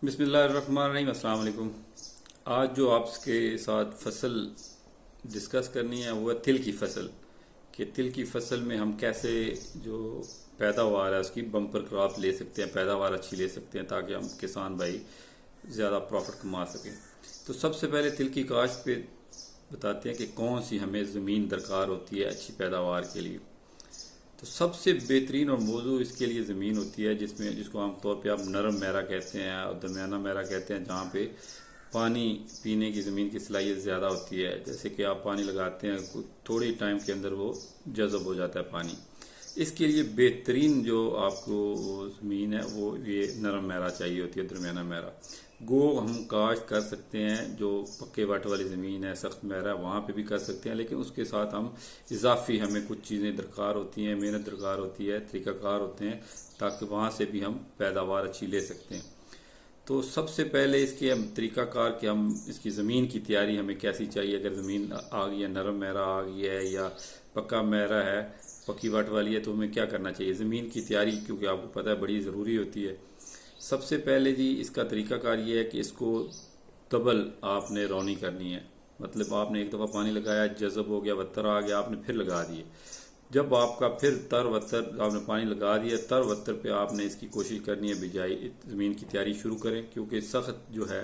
बिस्मिल्लाहिर्रहमानिर्रहीम, अस्सलाम वालेकुम। आज जो आपके साथ फसल डिस्कस करनी है वो है तिल की फसल। कि तिल की फसल में हम कैसे जो पैदावार है उसकी बम्पर क्रॉप ले सकते हैं, पैदावार अच्छी ले सकते हैं ताकि हम किसान भाई ज़्यादा प्रॉफिट कमा सकें। तो सबसे पहले तिल की काश्त पे बताते हैं कि कौन सी हमें ज़मीन दरकार होती है अच्छी पैदावार के लिए। तो सबसे बेहतरीन और मौजू इसके लिए ज़मीन होती है जिसको आमतौर पे आप नरम मैरा कहते हैं और दरमियाना मैरा कहते हैं, जहाँ पे पानी पीने की ज़मीन की सलाहियत ज़्यादा होती है। जैसे कि आप पानी लगाते हैं थोड़ी टाइम के अंदर वो जज़ब हो जाता है पानी। इसके लिए बेहतरीन जो आपको ज़मीन है वो ये नरम मैरा चाहिए होती है, दरमियाना मैरा। गो हम काश्त कर सकते हैं, जो पक्के वाट वाली ज़मीन है, सख्त मैरा है, वहाँ पे भी कर सकते हैं, लेकिन उसके साथ हम इजाफी हमें कुछ चीज़ें दरकार होती हैं, मेहनत दरकार होती है, तरीक़ाकार होते हैं, ताकि वहाँ से भी हम पैदावार अच्छी ले सकते हैं। तो सबसे पहले इसके हम तरीक़ाकार कि हम इसकी ज़मीन की तैयारी हमें कैसी चाहिए। अगर ज़मीन आ गई है, नरम मैरा आ गई है या पक्का मैरा है, पक्की वाट वाली है, तो हमें क्या करना चाहिए। ज़मीन की तैयारी क्योंकि आपको पता है बड़ी ज़रूरी होती है। सबसे पहले जी इसका तरीक़ाकार ये है कि इसको डबल आपने रौनी करनी है। मतलब आपने एक दफ़ा पानी लगाया, जज़ब हो गया, वत्तर आ गया, आपने फिर लगा दिए। जब आपका फिर तर वत्तर आपने पानी लगा दिया, तर वत्तर पे आपने इसकी कोशिश करनी है बिजाई ज़मीन की तैयारी शुरू करें, क्योंकि सख्त जो है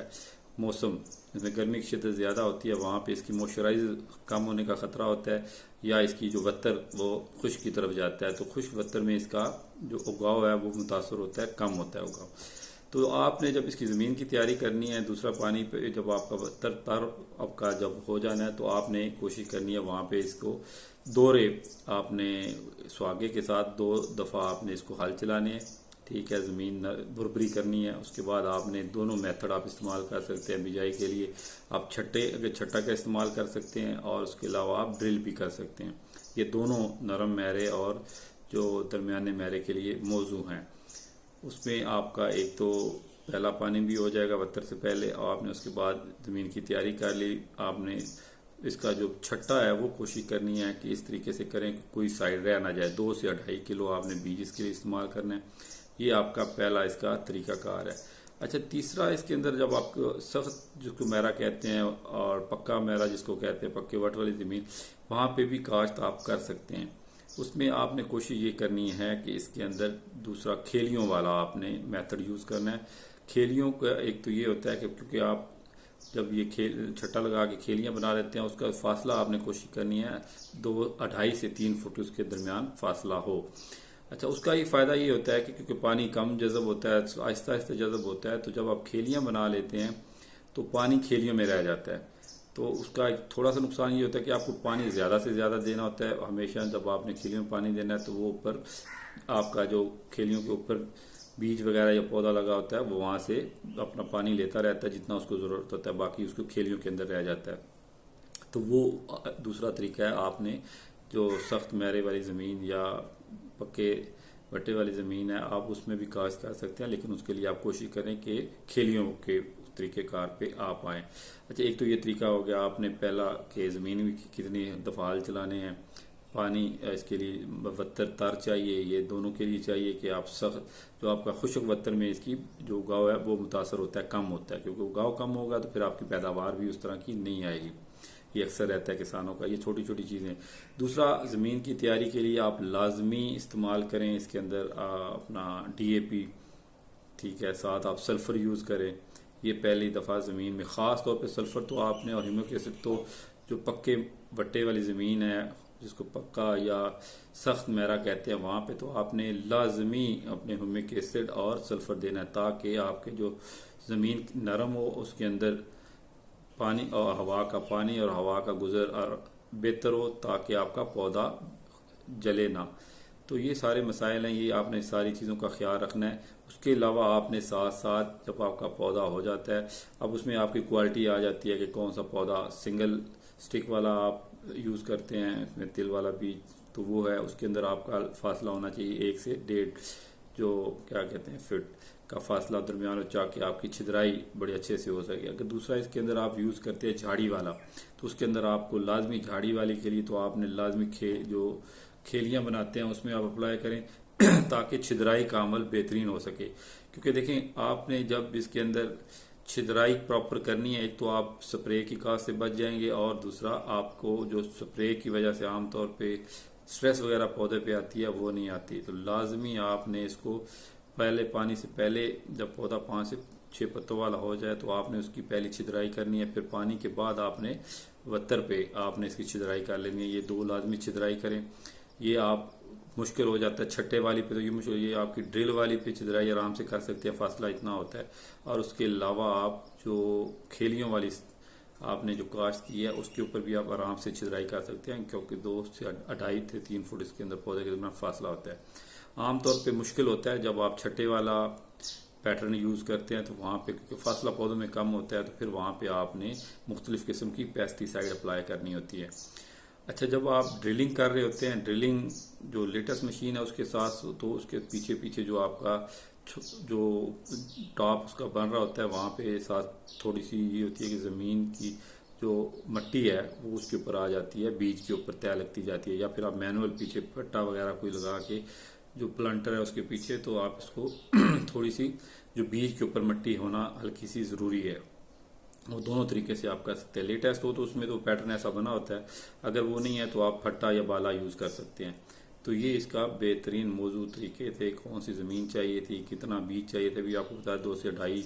मौसम इसमें गर्मी की शिद्दत ज़्यादा होती है, वहाँ पे इसकी मॉइस्चराइज कम होने का ख़तरा होता है, या इसकी जो वत्तर वो खुश्क की तरफ जाता है, तो खुश्क वत्तर में इसका जो उगाव है वो मुतासर होता है, कम होता है उगाव। तो आपने जब इसकी ज़मीन की तैयारी करनी है, दूसरा पानी पे जब आपका वत्तर तर आपका जब हो जाना है, तो आपने कोशिश करनी है वहाँ पे इसको दोहरे आपने सुहागे के साथ 2 दफ़ा आपने इसको हल चलाने हैं। ठीक है, ज़मीन भुरभुरी करनी है। उसके बाद आपने दोनों मेथड आप इस्तेमाल कर सकते हैं बिजाई के लिए। आप छट्टा का इस्तेमाल कर सकते हैं और उसके अलावा आप ड्रिल भी कर सकते हैं। ये दोनों नरम मैरे और जो दरमियाने मैरे के लिए मौजू हैं। उसमें आपका एक तो पहला पानी भी हो जाएगा वत्तर से पहले, और आपने उसके बाद ज़मीन की तैयारी कर ली। आपने इसका जो छट्टा है वो कोशिश करनी है कि इस तरीके से करें कि कोई साइड रह ना जाए। 2 से 2.5 किलो आपने बीज इसके लिए इस्तेमाल करना है। ये आपका पहला इसका तरीकाकार है। अच्छा, तीसरा इसके अंदर जब आपको सख्त जिसको मैरा कहते हैं और पक्का मैरा जिसको कहते हैं, पक्के वट वाली ज़मीन, वहाँ पे भी काश्त आप कर सकते हैं। उसमें आपने कोशिश ये करनी है कि इसके अंदर दूसरा खेलियों वाला आपने मेथड यूज़ करना है। खेलियों का एक तो ये होता है कि क्योंकि आप जब ये खेल छट्टा लगा के खेलियाँ बना लेते हैं, उसका फासला आपने कोशिश करनी है 2.5 से 3 फुट उसके दरमियान फासला हो। अच्छा, उसका ये फ़ायदा ये होता है कि क्योंकि पानी कम जज़ब होता है, आहिस्ता आहिस्ता जज़ब होता है, तो जब आप खेलियाँ बना लेते हैं तो पानी खेलियों में रह जाता है। तो उसका एक थोड़ा सा नुकसान ये होता है कि आपको पानी ज़्यादा से ज़्यादा देना होता है हमेशा। जब आपने खेलियों में पानी देना है तो वो ऊपर आपका जो खेलियों के ऊपर बीज वगैरह या पौधा लगा होता है वो वहाँ से अपना पानी लेता रहता है जितना उसको ज़रूरत होता है, बाकी उसको खेलियों के अंदर रह जाता है। तो वो दूसरा तरीका है। आपने जो सख्त मैरे वाली ज़मीन या पक्के वट्टे वाली ज़मीन है, आप उसमें भी काश्त कर सकते हैं, लेकिन उसके लिए आप कोशिश करें कि खेलियों के तरीक़ेकार पे आप आएँ। अच्छा, एक तो ये तरीका हो गया। आपने पहला कि ज़मीन में कितनी दफ़ा हल चलाने हैं, पानी इसके लिए वत्तर तार चाहिए, ये दोनों के लिए चाहिए कि आप सख्त जो आपका खुश्क वत्तर में इसकी जो उगाव है वो मुतासर होता है, कम होता है, क्योंकि उगाव कम होगा तो फिर आपकी पैदावार भी उस तरह की नहीं आएगी। ये अक्सर रहता है किसानों का। ये छोटी छोटी चीज़ें। दूसरा, ज़मीन की तैयारी के लिए आप लाजमी इस्तेमाल करें इसके अंदर अपना DAP। ठीक है, साथ आप सल्फ़र यूज़ करें। ये पहली दफ़ा ज़मीन में ख़ास तौर पे सल्फ़र तो आपने, और ह्यूमिक एसिड तो जो पक्के वट्टे वाली ज़मीन है जिसको पक्का या सख्त मैरा कहते हैं, वहाँ पे तो आपने लाजमी अपने ह्यूमिक एसिड और सल्फ़र देना है, ताकि आपके जो ज़मीन नरम हो, उसके अंदर पानी और हवा का गुज़र और बेहतर हो, ताकि आपका पौधा जले ना। तो ये सारे मसाइल हैं, ये आपने सारी चीज़ों का ख्याल रखना है। उसके अलावा आपने साथ साथ जब आपका पौधा हो जाता है, अब उसमें आपकी क्वालिटी आ जाती है कि कौन सा पौधा सिंगल स्टिक वाला आप यूज़ करते हैं, इसमें तिल वाला बीज, तो वो है उसके अंदर आपका फासला होना चाहिए 1 से 1.5 जो क्या कहते हैं फीट का फासला दरमियान हो, ताकि आपकी छिदराई बड़े अच्छे से हो सके। अगर दूसरा इसके अंदर आप यूज़ करते हैं झाड़ी वाला, तो उसके अंदर आपको लाजमी झाड़ी वाले के लिए तो आपने लाजमी जो खेलियाँ बनाते हैं उसमें आप अप्लाई करें ताकि छिदराई का अमल बेहतरीन हो सके। क्योंकि देखें आपने जब इसके अंदर छिद्राई प्रॉपर करनी है, एक तो आप स्प्रे की कास्ट से बच जाएंगे और दूसरा आपको जो स्प्रे की वजह से आमतौर पे स्ट्रेस वगैरह पौधे पे आती है वो नहीं आती। तो लाजमी आपने इसको पहले पानी से पहले जब पौधा 5 से 6 पत्तों वाला हो जाए तो आपने उसकी पहली छिद्राई करनी है, फिर पानी के बाद आपने वत्तर पे आपने इसकी छिद्राई कर लेनी है। ये 2 लाजमी छिद्राई करें। ये आप मुश्किल हो जाता है छट्टे वाली पे, तो ये मुश्किल, ये आपकी ड्रिल वाली पे छिद्राई आराम से कर सकते हैं, फासला इतना होता है। और उसके अलावा आप जो खेलियों वाली आपने जो काश्त की है उसके ऊपर भी आप आराम से छिद्राई कर सकते हैं, क्योंकि 2 से 2.5 से 3 फुट इसके अंदर पौधे के दरमियान फासला होता है। आमतौर पे मुश्किल होता है जब आप छट्टे वाला पैटर्न यूज करते हैं, तो वहां पे क्योंकि फासला पौधों में कम होता है तो फिर वहां पे आपने मुख्तलिफ किस्म की पेस्टिसाइड अप्लाई करनी होती है। अच्छा, जब आप ड्रिलिंग कर रहे होते हैं, ड्रिलिंग जो लेटेस्ट मशीन है उसके साथ, तो उसके पीछे पीछे जो आपका जो टॉप उसका बन रहा होता है वहां पे साथ थोड़ी सी ये होती है कि जमीन की जो मट्टी है वो उसके ऊपर आ जाती है, बीज के ऊपर तय लगती जाती है, या फिर आप मैनुअल पीछे पट्टा वगैरह कोई लगा के जो प्लांटर है उसके पीछे, तो आप इसको थोड़ी सी जो बीज के ऊपर मट्टी होना हल्की सी जरूरी है। वो दोनों तरीके से आप कर सकते हैं। लेटेस्ट हो तो उसमें तो पैटर्न ऐसा बना होता है, अगर वो नहीं है तो आप फट्टा या बाला यूज कर सकते हैं। तो ये इसका बेहतरीन मौजूद तरीके थे। कौन सी ज़मीन चाहिए थी, कितना बीज चाहिए था, भी आपको बताया 2 से 2.5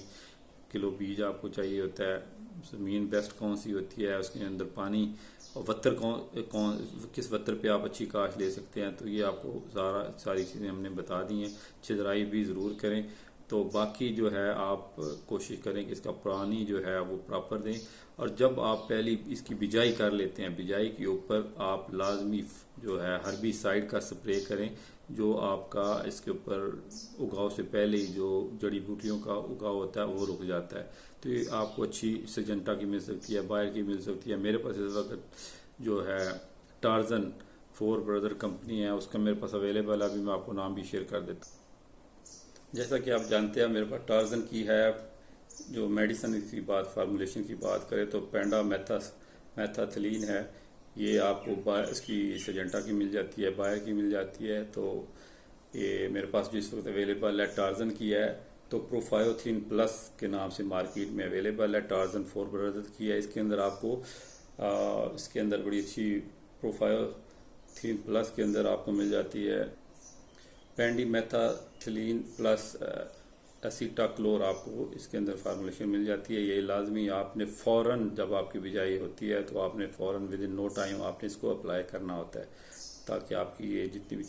किलो बीज आपको चाहिए होता है। ज़मीन बेस्ट कौन सी होती है, उसके अंदर पानी और वत्तर कौन किस वत्तर पे आप अच्छी काश ले सकते हैं, तो ये आपको सारी चीज़ें हमने बता दी हैं। छिद्राई भी ज़रूर करें। तो बाकी जो है आप कोशिश करें कि इसका पानी जो है वो प्रॉपर दें। और जब आप पहली इसकी बिजाई कर लेते हैं, बिजाई के ऊपर आप लाजमी जो है हर्बिसाइड का स्प्रे करें, जो आपका इसके ऊपर उगाव से पहले ही जो जड़ी बूटियों का उगाव होता है वो रुक जाता है। तो ये आपको अच्छी सिजेंटा की मिल सकती है, बायर की मिल सकती है। मेरे पास इस वक्त जो है टार्जन 4 ब्रदर कंपनी है, उसका मेरे पास अवेलेबल है। अभी मैं आपको नाम भी शेयर कर देता हूँ। जैसा कि आप जानते हैं मेरे पास टार्जन की है। जो मेडिसिन की बात, फार्मूलेशन की बात करें तो पेंडा मेथाथलीन है। ये आपको इसकी सिजेंटा की मिल जाती है, बायर की मिल जाती है। तो ये मेरे पास जो इस वक्त अवेलेबल है टार्जन की है। तो प्रोफायोथिन प्लस के नाम से मार्केट में अवेलेबल है। टार्जन 4 ब्रदर की है। इसके अंदर आपको इसके अंदर बड़ी अच्छी प्रोफायोथिन प्लस के अंदर आपको मिल जाती है पेंडीमेथाथिलीन प्लस एसीटाक्लोर, आपको इसके अंदर फार्मूलेशन मिल जाती है। ये लाजमी आपने फौरन जब आपकी बिजाई होती है तो आपने फौरन विद इन नो टाइम आपने इसको अप्लाई करना होता है, ताकि आपकी ये जितनी भी